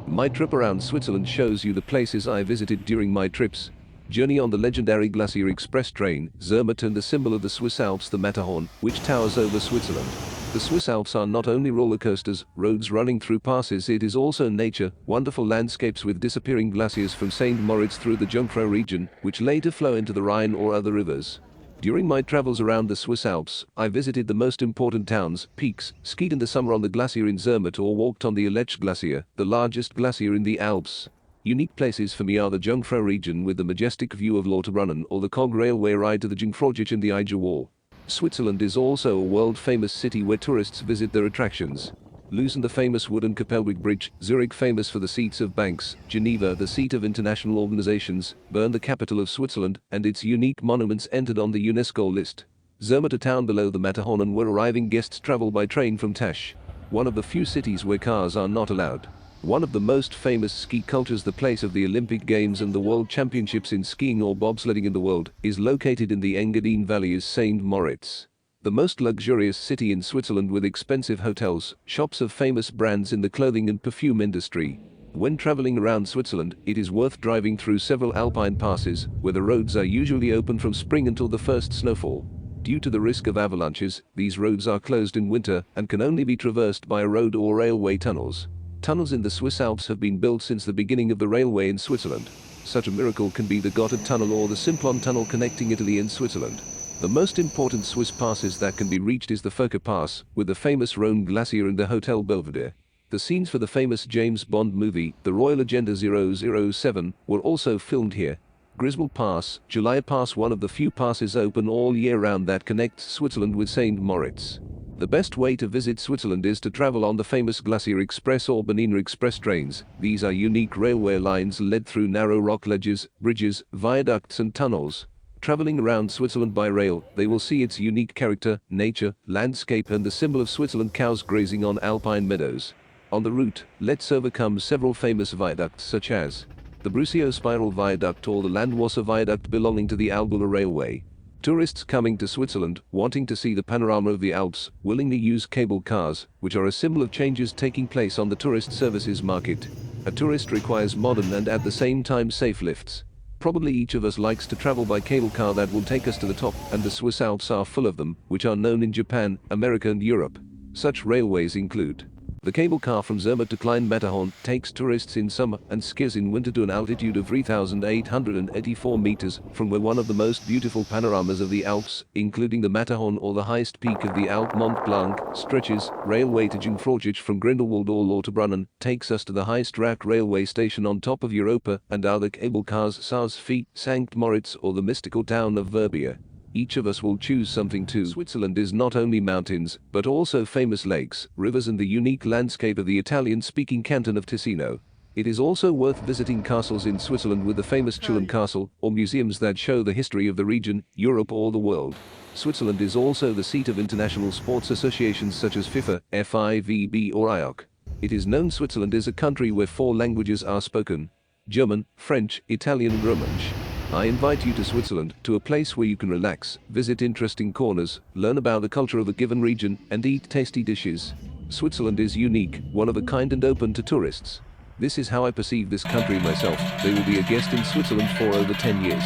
My trip around Switzerland shows you the places I visited during my trips. Journey on the legendary Glacier Express train, Zermatt, and the symbol of the Swiss Alps, the Matterhorn, which towers over Switzerland. The Swiss Alps are not only roller coasters, roads running through passes, it is also nature, wonderful landscapes with disappearing glaciers from St. Moritz through the Jungfrau region, which later flow into the Rhine or other rivers. During my travels around the Swiss Alps, I visited the most important towns, peaks, skied in the summer on the glacier in Zermatt, or walked on the Aletsch Glacier, the largest glacier in the Alps. Unique places for me are the Jungfrau region with the majestic view of Lauterbrunnen, or the Cog railway ride to the Jungfraujoch and the Eiger Wall. Switzerland is also a world-famous city where tourists visit their attractions. Lucerne, the famous wooden Kapellweg Bridge, Zurich, famous for the seats of banks, Geneva, the seat of international organizations, Bern, the capital of Switzerland, and its unique monuments entered on the UNESCO list. Zermatt, a town below the Matterhorn, and where arriving guests travel by train from Tasch, one of the few cities where cars are not allowed. One of the most famous ski cultures, the place of the Olympic Games and the World Championships in skiing or bobsledding in the world, is located in the Engadine Valley, is St. Moritz. The most luxurious city in Switzerland with expensive hotels, shops of famous brands in the clothing and perfume industry. When traveling around Switzerland, it is worth driving through several alpine passes, where the roads are usually open from spring until the first snowfall. Due to the risk of avalanches, these roads are closed in winter and can only be traversed by road or railway tunnels. Tunnels in the Swiss Alps have been built since the beginning of the railway in Switzerland. Such a miracle can be the Gotthard Tunnel or the Simplon Tunnel connecting Italy and Switzerland. The most important Swiss passes that can be reached is the Fokker Pass, with the famous Rhone Glacier and the Hotel Belvedere. The scenes for the famous James Bond movie, The Royal Agenda 007, were also filmed here. Griswold Pass, July Pass, one of the few passes open all year round that connects Switzerland with St. Moritz. The best way to visit Switzerland is to travel on the famous Glacier Express or Bernina Express trains. These are unique railway lines led through narrow rock ledges, bridges, viaducts and tunnels. Traveling around Switzerland by rail, they will see its unique character, nature, landscape, and the symbol of Switzerland, cows grazing on alpine meadows. On the route, let's overcome several famous viaducts such as the Brusio Spiral Viaduct or the Landwasser Viaduct belonging to the Albula Railway. Tourists coming to Switzerland, wanting to see the panorama of the Alps, willingly use cable cars, which are a symbol of changes taking place on the tourist services market. A tourist requires modern and at the same time safe lifts. Probably each of us likes to travel by cable car that will take us to the top, and the Swiss Alps are full of them, which are known in Japan, America and Europe. Such railways include the cable car from Zermatt to Klein Matterhorn takes tourists in summer and skiers in winter to an altitude of 3,884 meters, from where one of the most beautiful panoramas of the Alps, including the Matterhorn or the highest peak of the Alp Mont Blanc, stretches. Railway to Jungfraujoch from Grindelwald or Lauterbrunnen takes us to the Heistrak railway station on top of Europa, and other cable cars Saas-Fee, St. Moritz or the mystical town of Verbier. Each of us will choose something too. Switzerland is not only mountains, but also famous lakes, rivers and the unique landscape of the Italian-speaking canton of Ticino. It is also worth visiting castles in Switzerland with the famous Chillon Castle, or museums that show the history of the region, Europe or the world. Switzerland is also the seat of international sports associations such as FIFA, FIVB or IOC. It is known Switzerland is a country where 4 languages are spoken: German, French, Italian and Romansh. I invite you to Switzerland, to a place where you can relax, visit interesting corners, learn about the culture of a given region, and eat tasty dishes. Switzerland is unique, one of a kind and open to tourists. This is how I perceive this country myself. They will be a guest in Switzerland for over 10 years.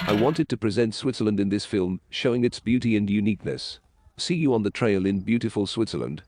I wanted to present Switzerland in this film, showing its beauty and uniqueness. See you on the trail in beautiful Switzerland.